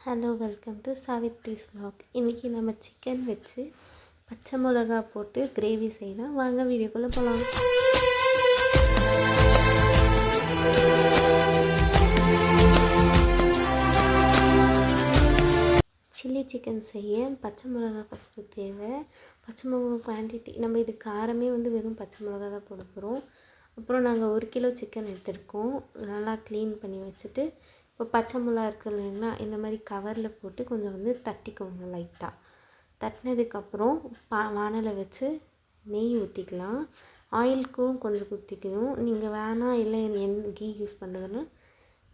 Hello welcome to Savitri's vlog. இன்றைக்கி நம்ம chicken வச்சு பச்சை மிளகா போட்டு கிரேவி செய்யலாம். வாங்க வீடியோக்குள்ளே போகலாம். சில்லி சிக்கன் செய்ய பச்சை மிளகா ஃபஸ்ட்டு தேவை. பச்சை மிளகா குவான்டிட்டி நம்ம இது காரமே வெறும் பச்சை மிளகா தான் போட போகிறோம். அப்புறம் நாங்கள் 1 கிலோ சிக்கன் எடுத்துருக்கோம். நல்லா க்ளீன் பண்ணி வச்சுட்டு இப்போ பச்சை மிளகா இருக்குது இல்லைங்களா, இந்த மாதிரி கவரில் போட்டு கொஞ்சம் தட்டிக்கோங்க. லைட்டாக தட்டினதுக்கப்புறம் வானலை வச்சு நெய் ஊற்றிக்கலாம். ஆயிலுக்கும் கொஞ்சம் ஊற்றிக்கணும். நீங்கள் வேணாம் இல்லை கீ யூஸ் பண்ணுறதுன்னு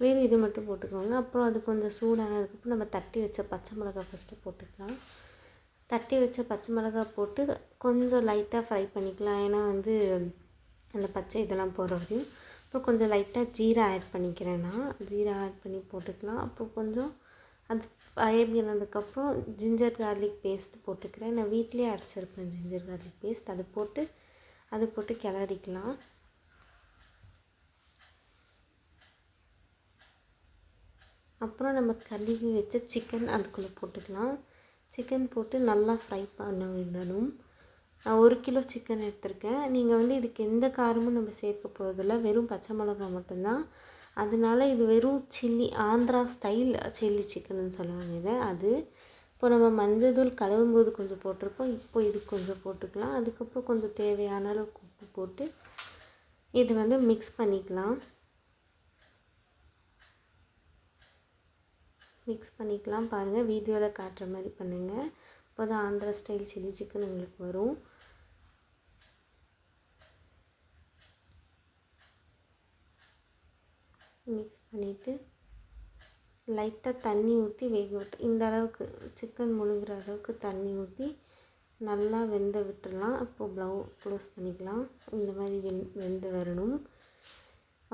வேறு இது மட்டும் போட்டுக்கோங்க. அப்புறம் அது கொஞ்சம் சூடானதுக்கப்புறம் நம்ம தட்டி வச்ச பச்சை மிளகா ஃபஸ்ட்டு போட்டுக்கலாம். தட்டி வச்ச பச்சை மிளகா போட்டு கொஞ்சம் லைட்டாக ஃப்ரை பண்ணிக்கலாம். ஏன்னா அந்த பச்சை இதெல்லாம் போகிற வரையும். அப்புறம் கொஞ்சம் லைட்டாக ஜீரா ஆட் பண்ணிக்கிறேன். நான் ஜீரா ஆட் பண்ணி போட்டுக்கலாம். அப்புறம் கொஞ்சம் அது ஃப்ரை பண்ணதுக்கப்புறம் ஜிஞ்சர் கார்லிக் பேஸ்ட் போட்டுக்கிறேன். நான் வீட்டிலே அரைச்சிருப்பேன் ஜிஞ்சர் கார்லிக் பேஸ்ட். அது போட்டு கிளறிக்கலாம். அப்புறம் நம்ம கழுவி வச்ச சிக்கன் அதுக்குள்ளே போட்டுக்கலாம். சிக்கன் போட்டு நல்லா ஃப்ரை பண்ண விடணும். நான் 1 கிலோ சிக்கன் எடுத்திருக்கேன். நீங்கள் இதுக்கு எந்த காரமும் நம்ம சேர்க்க போகிறதில்ல, வெறும் பச்சை மிளகா மட்டும்தான். அதனால இது வெறும் சில்லி, ஆந்திரா ஸ்டைல் சில்லி சிக்கன்னு சொல்லுவாங்க அது. இப்போ நம்ம மஞ்சள் தூள் கழுவும்போது கொஞ்சம் போட்டிருப்போம். இப்போ இது கொஞ்சம் போட்டுக்கலாம். அதுக்கப்புறம் கொஞ்சம் தேவையான அளவுக்கு உப்பு போட்டு இது மிக்ஸ் பண்ணிக்கலாம். பாருங்கள், வீடியோவில் காட்டுற மாதிரி பண்ணுங்கள். இப்போ தான் ஆந்திரா ஸ்டைல் சில்லி சிக்கன் உங்களுக்கு வரும். மிக்ஸ் பண்ணிவிட்டு லைட்டாக தண்ணி ஊற்றி வேக விட்டு இந்த அளவுக்கு சிக்கன் முழுகிற அளவுக்கு தண்ணி ஊற்றி நல்லா வெந்த விட்டுடலாம். அப்போது க்ளோஸ் பண்ணிக்கலாம். இந்த மாதிரி வெந்து வரணும்.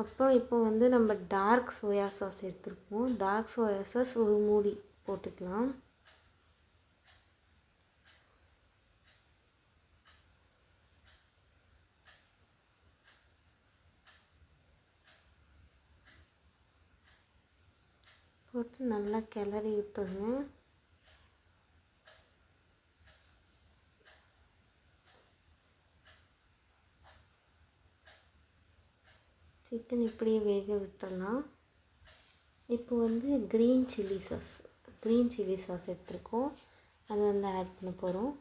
அப்புறம் இப்போ நம்ம டார்க் சோயா சாஸ் எடுத்துருப்போம். டார்க் சோயா சாஸ் ஒரு மூடி போட்டுக்கலாம். போட்டு நல்லா கிளறி விட்டுருங்க. சிக்கன் இப்படியே வேக விட்டுடலாம். இப்போ க்ரீன் சில்லி சாஸ் எடுத்துருக்கோம். அது ஆட் பண்ண போகிறோம்.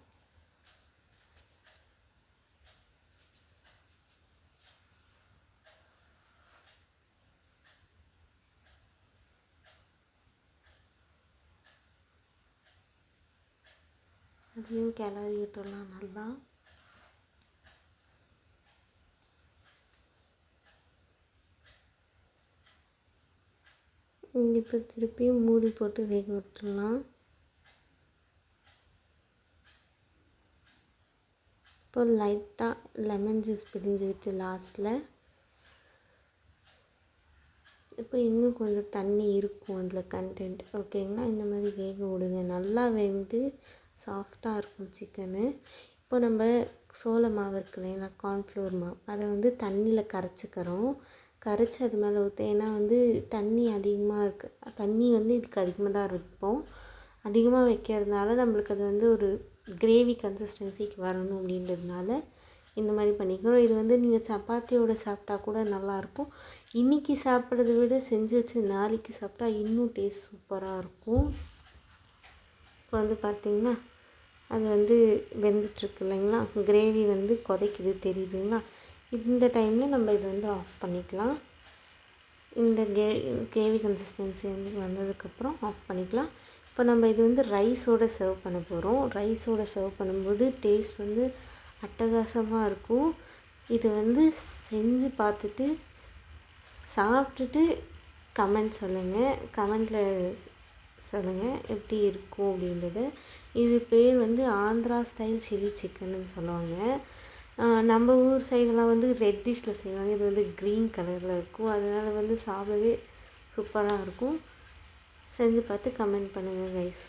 அதையும் கிளறி விட்டுடலாம் நல்லா. இப்போ திருப்பியும் மூடி போட்டு வேக விட்டுடலாம். இப்போ லைட்டாக லெமன் ஜூஸ் பிழிஞ்சு விட்டு லாஸ்ட்டில் இப்போ இன்னும் கொஞ்சம் தண்ணி இருக்கும் அதில் கண்டென்ட். ஓகேங்களா, இந்த மாதிரி வேக விடுங்க. நல்லா வெந்து சாஃப்டாக இருக்கும் சிக்கனு. இப்போ நம்ம சோள மாவு இருக்கு இல்லைங்களா, கார்ன்ஃப்ளவர் மாவு, அதை தண்ணியில் கரைச்சி அது மேலே ஊற்ற. ஏன்னா தண்ணி அதிகமாக இருக்குது. தண்ணி இதுக்கு அதிகமாக தான் இருப்போம். அதிகமாக வைக்கிறதுனால நம்மளுக்கு அது ஒரு கிரேவி கன்சிஸ்டன்சிக்கு வரணும். அப்படின்றதுனால இந்த மாதிரி பண்ணிக்கிறோம். இது நீங்கள் சப்பாத்தியோடு சாப்பிட்டா கூட நல்லாயிருக்கும். இன்றைக்கி சாப்பிட்றத விட செஞ்சு வச்சு நாளைக்கு சாப்பிட்டா இன்னும் டேஸ்ட் சூப்பராக இருக்கும். இப்போ பார்த்திங்கன்னா அது வெந்துட்டுருக்கு இல்லைங்களா, கிரேவி கொதிக்குது தெரியுதுங்களா. இந்த டைமில் நம்ம இது ஆஃப் பண்ணிக்கலாம். இந்த கிரேவி கன்சிஸ்டன்சி வந்ததுக்கப்புறம் ஆஃப் பண்ணிக்கலாம். இப்போ நம்ம இது ரைஸோடு சர்வ் பண்ண போகிறோம். ரைஸோடு சர்வ் பண்ணும்போது டேஸ்ட் அட்டகாசமாக இருக்கும். இது செஞ்சு பார்த்துட்டு சாப்பிட்டுட்டு கமெண்டில் சொல்லுங்கள் எப்படி இருக்கும் அப்படின்றது. இது பேர் ஆந்திரா ஸ்டைல் சில்லி சிக்கன்னு சொல்லுவாங்க. நம்ம ஊர் சைடெல்லாம் ரெட்டிஷில் செய்வாங்க. இது க்ரீன் கலரில் இருக்கும். அதனால் சாப்பிடவே சூப்பராக இருக்கும். செஞ்சு பார்த்து கமெண்ட் பண்ணுங்கள் கைஸ்.